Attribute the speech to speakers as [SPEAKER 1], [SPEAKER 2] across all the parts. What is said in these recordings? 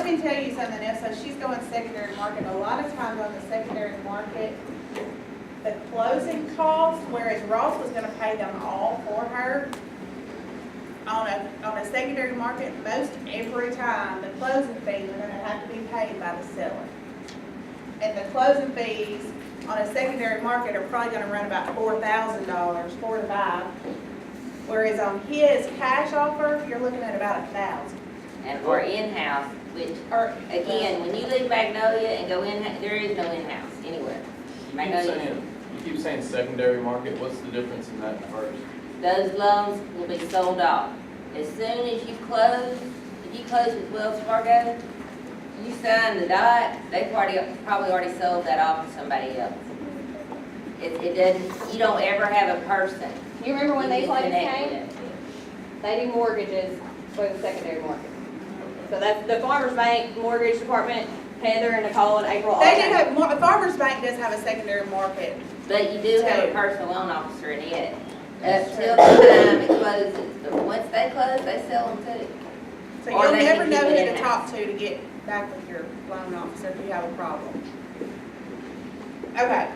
[SPEAKER 1] let me tell you something else. So she's going secondary market. A lot of times on the secondary market, the closing costs, whereas Ross was gonna pay them all for her, on a secondary market, most every time, the closing fees are gonna have to be paid by the seller. And the closing fees on a secondary market are probably gonna run about $4,000, 4 to 5. Whereas on his cash offer, you're looking at about 1,000.
[SPEAKER 2] And or in-house, which, again, when you leave Magnolia and go in, there is no in-house anywhere. Magnolia.
[SPEAKER 3] You keep saying secondary market, what's the difference in that and first?
[SPEAKER 2] Those loans will be sold off. As soon as you close, if you close with Wells Fargo, you sign the dot, they've probably already sold that off to somebody else. It doesn't, you don't ever have a person.
[SPEAKER 4] You remember when these ladies
[SPEAKER 2] connected.
[SPEAKER 4] came? They do mortgages for the secondary market. So that's the Farmers Bank Mortgage Department, Heather and Nicole and April.
[SPEAKER 1] They do have, Farmers Bank does have a secondary market.
[SPEAKER 2] But you do have a personal loan officer in it. Up till the time it closes. But once they close, they sell them too.
[SPEAKER 1] So
[SPEAKER 2] Or
[SPEAKER 1] you'll
[SPEAKER 2] they
[SPEAKER 1] never
[SPEAKER 2] can
[SPEAKER 1] know
[SPEAKER 2] keep
[SPEAKER 1] who
[SPEAKER 2] it
[SPEAKER 1] to
[SPEAKER 2] in-house.
[SPEAKER 1] talk to get back with your loan officer if you have a problem. Okay,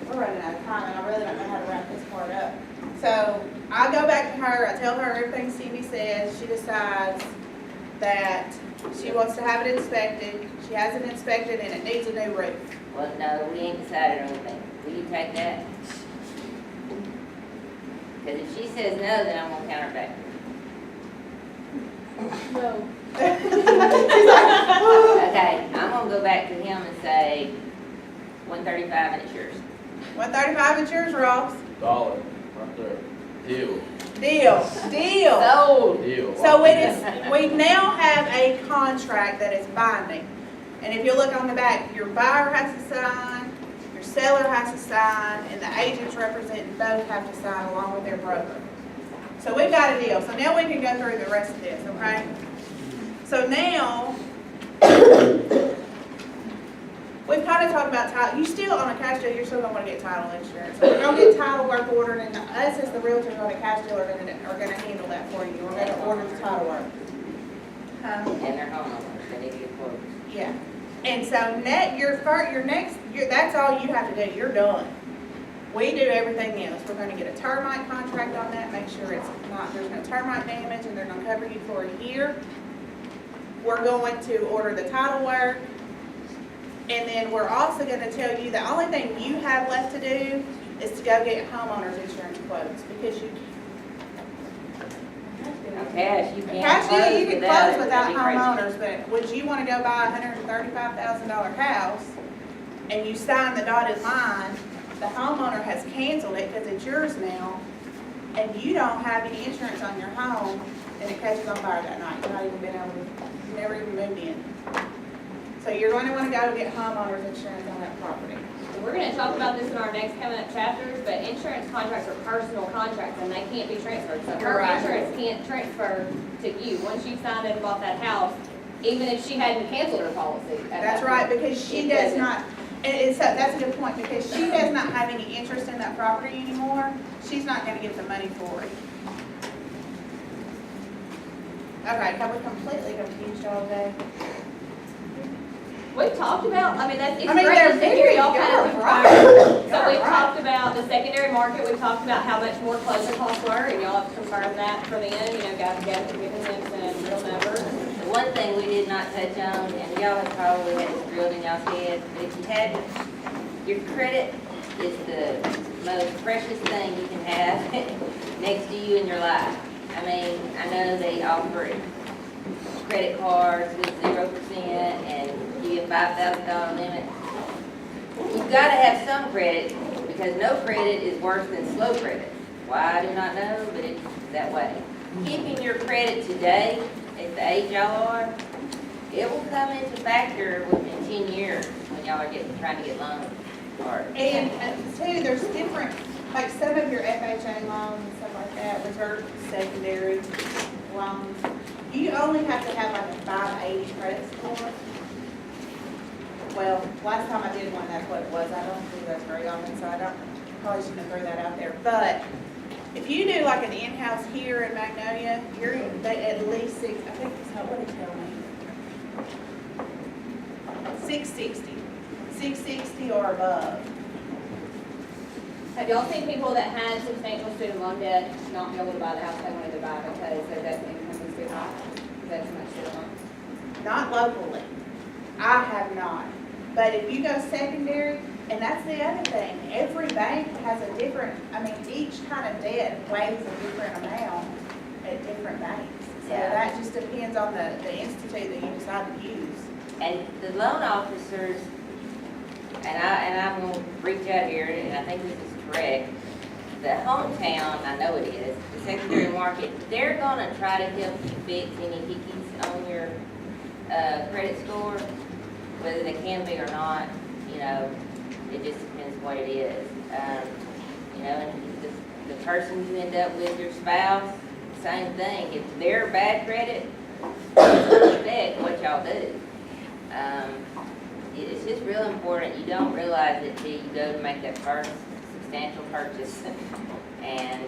[SPEAKER 1] we're running out of time and I really don't know how to wrap this part up. So I go back to her, I tell her everything Cindy says, she decides that she wants to have it inspected, she has it inspected and it needs a new roof.
[SPEAKER 2] Well, no, we ain't decided on anything. Will you take that? Because if she says no, then I'm gonna counter back.
[SPEAKER 4] No.
[SPEAKER 2] Okay, I'm gonna go back to him and say 135 and it's yours.
[SPEAKER 1] 135 is yours, Ross.
[SPEAKER 3] Dollar, right there. Deal.
[SPEAKER 1] Deal.
[SPEAKER 2] Sold.
[SPEAKER 3] Deal.
[SPEAKER 1] So it is, we now have a contract that is binding. And if you look on the back, your buyer has to sign, your seller has to sign, and the agents representing both have to sign along with their broker. So we've got a deal. So now we can go through the rest of this, okay? So now, we've kind of talked about title. You still, on a cash deal, you're still going to want to get title insurance. So we're going to get title work ordered, and us as the realtors on a cash deal are going to handle that for you. We're going to order the title work.
[SPEAKER 2] And their homeowners, they need to get quotes.
[SPEAKER 1] Yeah. And so that's all you have to do. You're done. We do everything else. We're going to get a termite contract on that, make sure there's no termite damage, and they're going to cover you for a year. We're going to order the title work. And then we're also going to tell you the only thing you have left to do is to go get homeowners insurance quotes because you
[SPEAKER 2] Cash, you can't
[SPEAKER 1] cash
[SPEAKER 2] close
[SPEAKER 1] deal, you can
[SPEAKER 2] without
[SPEAKER 1] close
[SPEAKER 2] it.
[SPEAKER 1] without
[SPEAKER 2] That'd be crazy.
[SPEAKER 1] homeowners, but would you want to go buy a $135,000 house and you sign the dotted line, the homeowner has canceled it because it's yours now, and you don't have any insurance on your home, and it catches on fire that night, you've never even moved in. So you're going to want to go get homeowners insurance on that property.
[SPEAKER 4] We're going to talk about this in our next coming up chapters, but insurance contracts are personal contracts and they can't be transferred. So her
[SPEAKER 1] Right.
[SPEAKER 4] insurance can't transfer to you. Once you signed and bought that house, even if she hadn't canceled her policy. at
[SPEAKER 1] That's
[SPEAKER 4] that
[SPEAKER 1] right,
[SPEAKER 4] point,
[SPEAKER 1] because she
[SPEAKER 4] it
[SPEAKER 1] does
[SPEAKER 4] doesn't.
[SPEAKER 1] not, and so that's a good point, because she does not have any interest in that property anymore. She's not gonna get the money for it. Okay, have we completely confused y'all today?
[SPEAKER 4] We've talked about, it's
[SPEAKER 1] I mean,
[SPEAKER 4] great
[SPEAKER 1] they're
[SPEAKER 4] to hear
[SPEAKER 1] very-
[SPEAKER 4] y'all kind of
[SPEAKER 1] y'all
[SPEAKER 4] compare.
[SPEAKER 1] right.
[SPEAKER 4] So
[SPEAKER 1] Y'all
[SPEAKER 4] we've
[SPEAKER 1] right.
[SPEAKER 4] talked about the secondary market, we've talked about how much more closing costs were, and y'all have confirmed that for them, got together, given them some real numbers.
[SPEAKER 2] The one thing we did not touch on, and y'all have probably had this drilled in y'all's head, but if you had, your credit is the most precious thing you can have next to you in your life. I mean, I know they offer credit cards with 0% and give you a $5,000 limit. You've got to have some credit because no credit is worse than slow credit. Why, I do not know, but it's that way. Keeping your credit today, at the age y'all are, it will come into factor within 10 years when y'all are trying to get loans.
[SPEAKER 1] And two, there's different, like some of your FHA loans and stuff like that, which are secondary loans, you only have to have like a 580 credit score. Well, last time I did one, that's what it was. I don't do those very often, so probably shouldn't have thrown that out there. But if you do like an in-house here in Magnolia, you're at least 6, I think that's what he told me. 660 or above.
[SPEAKER 4] Have y'all seen people that had substantial student loan debt not be able to buy the house they wanted to buy because their debt to income was too high? That's much student loan.
[SPEAKER 1] Not locally. I have not. But if you go secondary, and that's the other thing, every bank has a different, each kind of debt weighs a different amount at different banks. So
[SPEAKER 2] Yeah.
[SPEAKER 1] that just depends on the institute that you decide to use.
[SPEAKER 2] And the loan officers, and I'm gonna reach out here, and I think this is correct, the hometown, I know it is, the secondary market, they're gonna try to help you fix any hickeys on your, credit score, whether they can be or not, it just depends what it is. And the person you end up with, your spouse, same thing, if they're bad credit, it's gonna affect what y'all do. It's just real important, you don't realize it till you go to make that first substantial purchase, and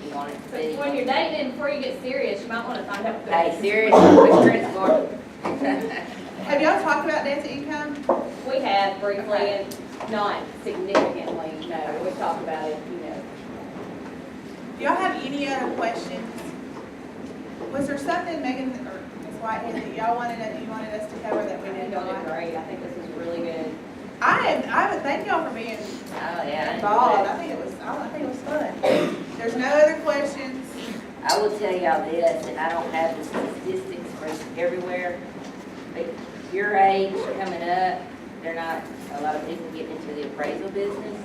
[SPEAKER 2] you want it to
[SPEAKER 4] But
[SPEAKER 2] be.
[SPEAKER 4] when you're dating, before you get serious, you might want to find out.
[SPEAKER 2] Hey, seriously, which credit score?
[SPEAKER 1] Have y'all talked about debt to income?
[SPEAKER 4] We have briefly and not significantly, no, we've talked about it,
[SPEAKER 1] Do y'all have any other questions? Was there something, Megan or Ms. Whitehead, that y'all wanted us to cover that we
[SPEAKER 4] I think
[SPEAKER 1] did
[SPEAKER 4] y'all did
[SPEAKER 1] not?
[SPEAKER 4] great, I think this is really good.
[SPEAKER 1] I would thank y'all for being
[SPEAKER 2] Oh, yeah.
[SPEAKER 1] involved. I think it was fun. There's no other questions.
[SPEAKER 2] I will tell y'all this, and I don't have the statistics for everywhere, but your age coming up, they're not, a lot of people getting into the appraisal business.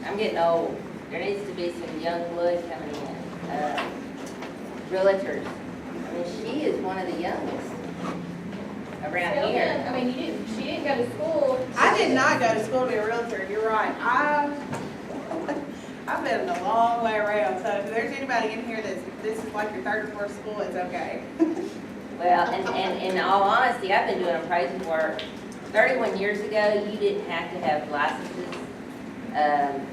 [SPEAKER 2] I'm getting old. There needs to be some young blood coming in. Realtors. She is one of the youngest around here.
[SPEAKER 4] She didn't go to school.
[SPEAKER 1] I did not go to school to be a realtor. You're right. I've been a long way around. So if there's anybody in here this is like your third or fourth school, it's okay.
[SPEAKER 2] Well, and in all honesty, I've been doing appraisal work. 31 years ago, you didn't have to have licenses.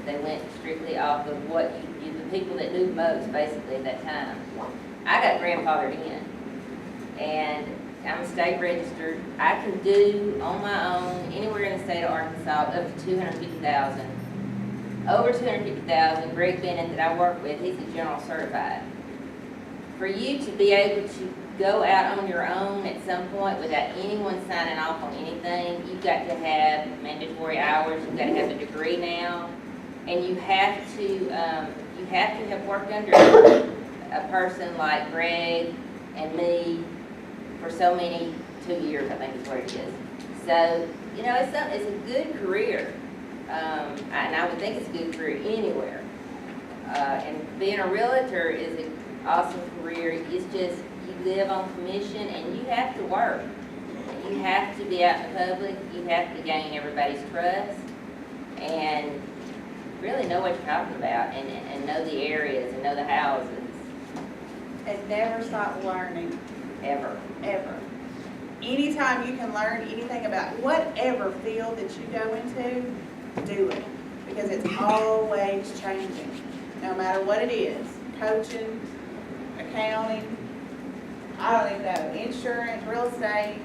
[SPEAKER 2] They went strictly off of what the people that knew most, basically, at that time. I got grandfathered in, and I'm state registered. I can do on my own, anywhere in the state of Arkansas, up to $250,000. Over $250,000, Greg Bennett that I work with, he's a general certified. For you to be able to go out on your own at some point without anyone signing off on anything, you've got to have mandatory hours, you've got to have a degree now, and you have to have worked under a person like Greg and me for so many, 2 years, I think is what it is. So, it's a good career, and I would think it's a good career anywhere. And being a realtor is an awesome career. It's just, you live on commission and you have to work. You have to be out in the public, you have to gain everybody's trust, and really know what you're talking about, and know the areas, and know the houses,
[SPEAKER 1] And never stop learning,
[SPEAKER 2] ever.
[SPEAKER 1] ever. Anytime you can learn anything about whatever field that you go into, do it. Because it's always changing, no matter what it is. Coaching, accounting, I don't even know, insurance, real estate,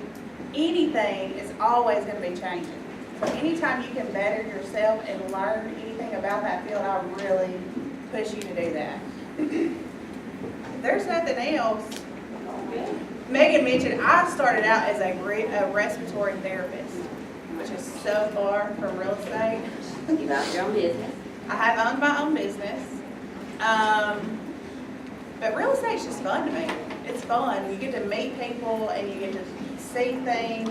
[SPEAKER 1] anything is always going to be changing. So anytime you can better yourself and learn anything about that field, I really push you to do that. If there's nothing else, Megan mentioned I started out as a respiratory therapist, which is so far from real estate.
[SPEAKER 2] You own your own business.
[SPEAKER 1] I have owned my own business. But real estate's just fun to me. It's fun. You get to meet people and you get to see things.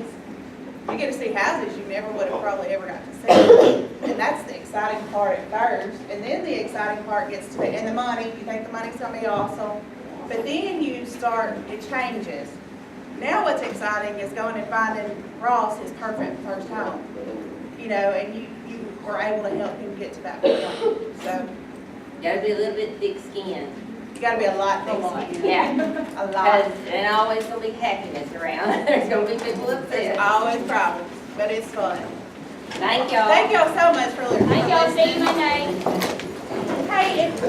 [SPEAKER 1] You get to see houses you never would have probably ever got to see. And that's the exciting part at first. And then the exciting part gets to be, and the money, you think the money's gonna be awesome. But then you start, it changes. Now what's exciting is going and finding Ross his perfect first home. And you were able to help him get to that point. So
[SPEAKER 2] Gotta be a little bit thick-skinned.
[SPEAKER 1] you gotta be a lot thick.
[SPEAKER 2] Yeah.
[SPEAKER 1] A lot.
[SPEAKER 2] Because there's always gonna be happiness around. There's gonna be people
[SPEAKER 1] There's
[SPEAKER 2] upset.
[SPEAKER 1] always problems, but it's fun.
[SPEAKER 2] Thank y'all.
[SPEAKER 1] Thank y'all so much for listening.
[SPEAKER 4] Thank y'all, see you Monday.
[SPEAKER 1] Hey, if